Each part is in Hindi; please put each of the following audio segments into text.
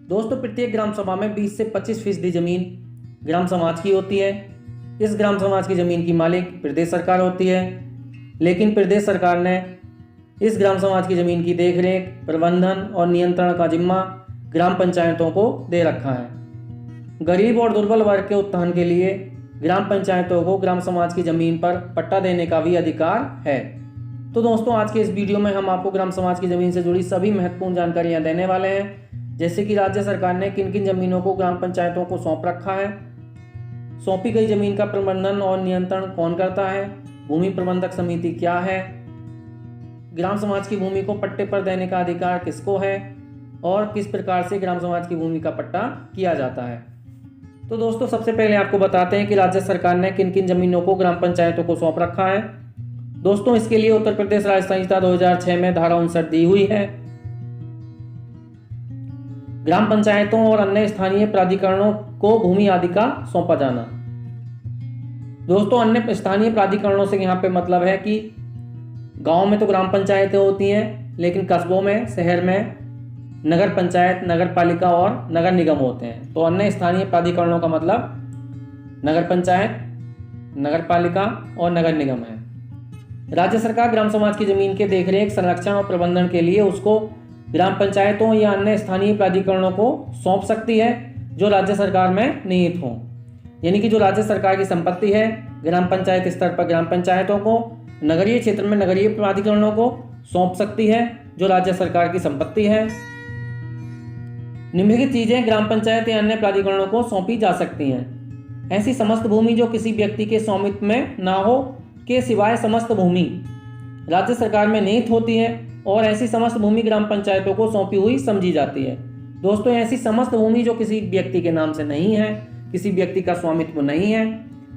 दोस्तों, प्रत्येक ग्राम सभा में 20 से 25% जमीन ग्राम समाज की होती है। इस ग्राम समाज की जमीन की मालिक प्रदेश सरकार होती है, लेकिन प्रदेश सरकार ने इस ग्राम समाज की जमीन की देखरेख, प्रबंधन और नियंत्रण का जिम्मा ग्राम पंचायतों को दे रखा है। गरीब और दुर्बल वर्ग के उत्थान के लिए ग्राम पंचायतों को ग्राम समाज की जमीन पर पट्टा देने का भी अधिकार है। तो दोस्तों, आज के इस वीडियो में हम आपको ग्राम समाज की जमीन से जुड़ी सभी महत्वपूर्ण जानकारियां देने वाले हैं, जैसे कि राज्य सरकार ने किन किन जमीनों को ग्राम पंचायतों को सौंप रखा है, सौंपी गई जमीन का प्रबंधन और नियंत्रण कौन करता है, भूमि प्रबंधक समिति क्या है, ग्राम समाज की भूमि को पट्टे पर देने का अधिकार किसको है और किस प्रकार से ग्राम समाज की भूमि का पट्टा किया जाता है। तो दोस्तों, सबसे पहले आपको बताते हैं कि राज्य सरकार ने किन किन जमीनों को ग्राम पंचायतों को सौंप रखा है। दोस्तों, इसके लिए उत्तर प्रदेश राज्य संहिता 2006 में धारा 59 दी हुई है। ग्राम पंचायतों और अन्य स्थानीय प्राधिकरणों को भूमि आदि का सौंपा जाना। दोस्तों, अन्य स्थानीय प्राधिकरणों से यहाँ पे मतलब है कि गांव में तो ग्राम पंचायतें होती हैं, लेकिन कस्बों में, शहर में नगर पंचायत, नगर पालिका और नगर निगम होते हैं। तो अन्य स्थानीय प्राधिकरणों का मतलब नगर पंचायत, नगर पालिका और नगर निगम है। राज्य सरकार ग्राम समाज की जमीन के देखरेख, संरक्षण और प्रबंधन के लिए उसको ग्राम पंचायतों या अन्य स्थानीय प्राधिकरणों को सौंप सकती है जो राज्य सरकार में निहित हों। यानी कि जो राज्य सरकार की संपत्ति है, ग्राम पंचायत स्तर पर ग्राम पंचायतों को, नगरीय क्षेत्र में नगरीय प्राधिकरणों को सौंप सकती है जो राज्य सरकार की संपत्ति है। निम्नलिखित चीजें ग्राम पंचायत या अन्य प्राधिकरणों को सौंपी जा सकती हैं। ऐसी समस्त भूमि जो किसी व्यक्ति के स्वामित्व में ना हो के सिवाय समस्त भूमि राज्य सरकार में निहित होती है और ऐसी समस्त भूमि ग्राम पंचायतों को सौंपी हुई समझी जाती है। दोस्तों, ऐसी समस्त भूमि जो किसी व्यक्ति के नाम से नहीं है, किसी व्यक्ति का स्वामित्व नहीं है,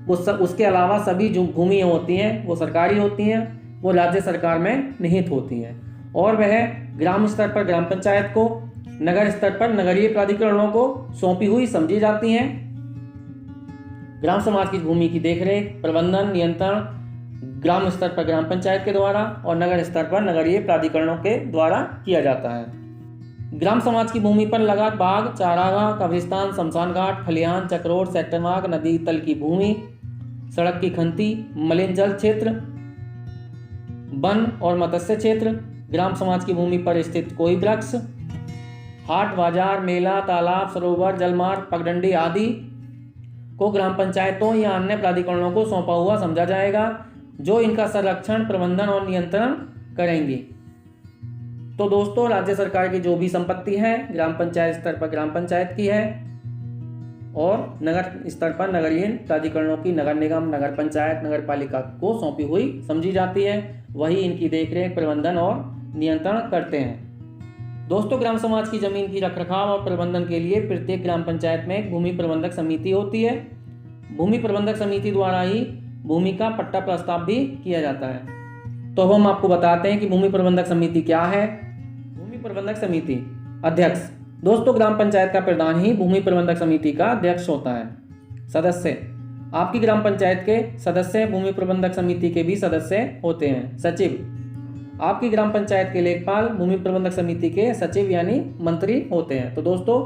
उसके अलावा सभी जो भूमियाँ होती हैं वो सरकारी होती हैं, वो राज्य सरकार में निहित होती हैं और वह ग्राम स्तर पर ग्राम पंचायत को, नगर स्तर पर नगरीय प्राधिकरणों को सौंपी हुई समझी जाती हैं। ग्राम समाज की भूमि की देखरेख, प्रबंधन, नियंत्रण ग्राम स्तर पर ग्राम पंचायत के द्वारा और नगर स्तर पर नगरीय प्राधिकरणों के द्वारा किया जाता है। ग्राम समाज की भूमि पर लगा बाग, चारागाह, कब्रिस्तान, शमशान घाट, खलिहान, चक्रोट, सेक्टर मार्ग, नदी तल की भूमि, सड़क की खंती, मलिन जल क्षेत्र, वन और मत्स्य क्षेत्र, ग्राम समाज की भूमि पर स्थित कोई वृक्ष, हाट, बाजार, मेला, तालाब, सरोवर, जलमार्ग, पगडंडी आदि को ग्राम पंचायतों या अन्य प्राधिकरणों को सौंपा हुआ समझा जाएगा जो इनका संरक्षण, प्रबंधन और नियंत्रण करेंगी। तो दोस्तों, राज्य सरकार की जो भी संपत्ति है ग्राम पंचायत स्तर पर ग्राम पंचायत की है और नगर स्तर पर नगरीय प्राधिकरणों की, नगर निगम, नगर पंचायत, नगर पालिका को सौंपी हुई समझी जाती है। वही इनकी देखरेख, प्रबंधन और नियंत्रण करते हैं। दोस्तों, ग्राम समाज की जमीन की रखरखाव और प्रबंधन के लिए प्रत्येक ग्राम पंचायत में एक भूमि प्रबंधक समिति होती है। भूमि प्रबंधक समिति द्वारा ही भूमि का पट्टा प्रस्ताव भी किया जाता है। तो अब हम आपको बताते हैं कि भूमि प्रबंधक समिति क्या है। भूमि प्रबंधक समिति अध्यक्ष। दोस्तों, ग्राम पंचायत का प्रधान ही भूमि प्रबंधक समिति का अध्यक्ष होता है। सदस्य। आपकी ग्राम पंचायत के सदस्य भूमि प्रबंधक समिति के भी सदस्य होते हैं। सचिव। आपकी ग्राम पंचायत के लेखपाल भूमि प्रबंधक समिति के सचिव यानी मंत्री होते हैं। तो दोस्तों,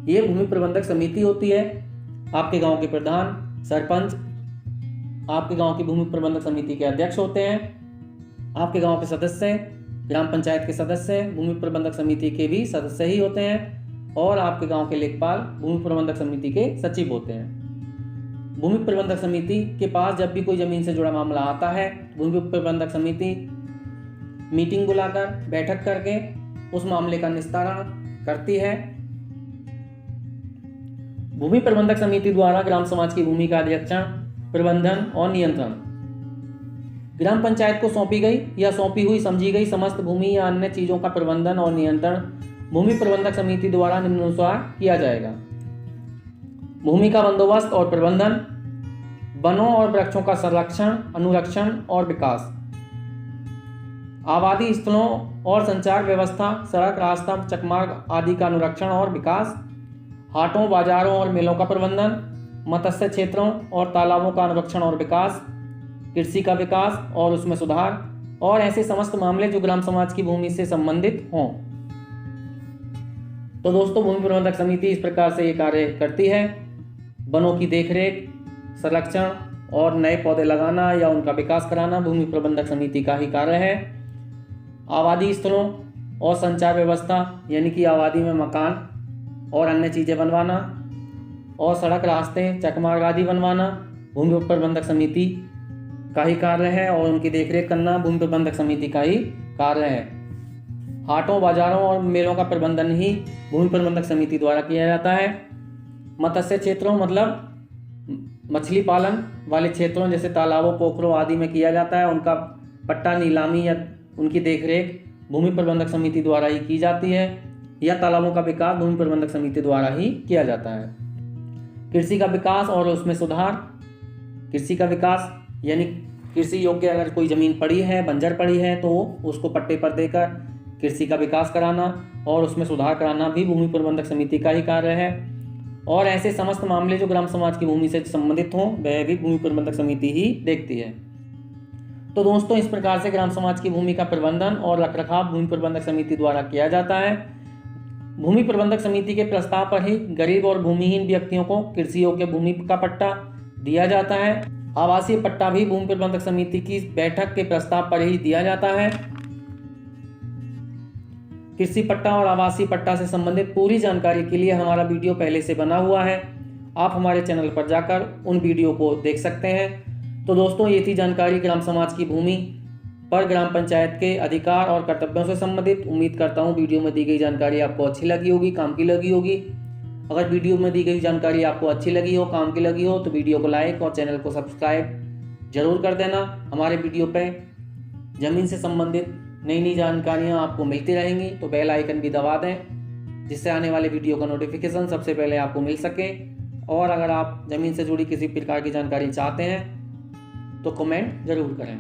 ये भूमि प्रबंधक समिति होती है। आपके गांव के प्रधान, सरपंच आपके गांव की भूमि प्रबंधक समिति के अध्यक्ष होते हैं। आपके गांव के सदस्य, ग्राम पंचायत के सदस्य भूमि प्रबंधक समिति के भी सदस्य ही होते हैं और आपके गांव के लेखपाल भूमि प्रबंधक समिति के सचिव होते हैं। भूमि प्रबंधक समिति के पास जब भी कोई जमीन से जुड़ा मामला आता है, भूमि प्रबंधक समिति मीटिंग बुलाकर, बैठक करके उस मामले का निस्तारण करती है। भूमि प्रबंधक समिति द्वारा ग्राम समाज की भूमि का अधिरक्षण, प्रबंधन और नियंत्रण। ग्राम पंचायत को सौंपी गई या सौंपी हुई समझी गई समस्त भूमि या अन्य चीजों का प्रबंधन और नियंत्रण भूमि प्रबंधक समिति द्वारा निम्नानुसार किया जाएगा। भूमि का बंदोबस्त और प्रबंधन, वनों और वृक्षों का संरक्षण, अनुरक्षण और विकास, आबादी स्थलों और संचार व्यवस्था, सड़क, रास्ता, चकमार्ग आदि का अनुरक्षण और विकास, हाटों, बाजारों और मेलों का प्रबंधन, मत्स्य क्षेत्रों और तालाबों का अनुरक्षण और विकास, कृषि का विकास और उसमें सुधार और ऐसे समस्त मामले जो ग्राम समाज की भूमि से संबंधित हों। तो दोस्तों भूमि प्रबंधक समिति इस प्रकार से ये कार्य करती है। वनों की देखरेख, संरक्षण और नए पौधे लगाना या उनका विकास कराना भूमि प्रबंधक समिति का ही कार्य है। आबादी स्थलों और संचार व्यवस्था यानी कि आबादी में मकान और अन्य चीज़ें बनवाना और सड़क, रास्ते, चकमार्ग आदि बनवाना भूमि प्रबंधक समिति का ही कार्य है और उनकी देखरेख करना भूमि प्रबंधक समिति का ही कार्य है। हाटों, बाजारों और मेलों का प्रबंधन ही भूमि प्रबंधक समिति द्वारा किया जाता है। मत्स्य क्षेत्रों मतलब मछली पालन वाले क्षेत्रों जैसे तालाबों, पोखरों आदि में किया जाता है। उनका पट्टा, नीलामी या उनकी देखरेख भूमि प्रबंधक समिति द्वारा ही की जाती है या तालाबों का विकास भूमि प्रबंधक समिति द्वारा ही किया जाता है। कृषि का विकास और उसमें सुधार। कृषि का विकास यानी कृषि योग्य अगर कोई ज़मीन पड़ी है, बंजर पड़ी है, तो उसको पट्टे पर देकर कृषि का विकास कराना और उसमें सुधार कराना भी भूमि प्रबंधक समिति का ही कार्य है। और ऐसे समस्त मामले जो ग्राम समाज की भूमि से संबंधित हों वह भी भूमि प्रबंधक समिति ही देखती है। तो दोस्तों इस प्रकार से ग्राम समाज की भूमि का प्रबंधन और रखरखाव भूमि प्रबंधक समिति द्वारा किया जाता है। भूमि प्रबंधक समिति के प्रस्ताव पर ही गरीब और भूमिहीन व्यक्तियों को कृषि योग्य भूमि का पट्टा दिया जाता है। आवासीय पट्टा भी भूमि प्रबंधक समिति की बैठक के प्रस्ताव पर ही दिया जाता है। कृषि पट्टा और आवासीय पट्टा से संबंधित पूरी जानकारी के लिए हमारा वीडियो पहले से बना हुआ है, आप हमारे चैनल पर जाकर उन वीडियो को देख सकते हैं। तो दोस्तों ये थी जानकारी ग्राम समाज की भूमि पर ग्राम पंचायत के अधिकार और कर्तव्यों से संबंधित। उम्मीद करता हूँ वीडियो में दी गई जानकारी आपको अच्छी लगी होगी, काम की लगी होगी। अगर वीडियो में दी गई जानकारी आपको अच्छी लगी हो, काम की लगी हो, तो वीडियो को लाइक और चैनल को सब्सक्राइब जरूर कर देना। हमारे वीडियो पे ज़मीन से संबंधित नई नई जानकारियाँ आपको मिलती रहेंगी, तो बेल आइकन भी दबा दें जिससे आने वाले वीडियो का नोटिफिकेशन सबसे पहले आपको मिल सके। और अगर आप ज़मीन से जुड़ी किसी प्रकार की जानकारी चाहते हैं तो कमेंट ज़रूर करें।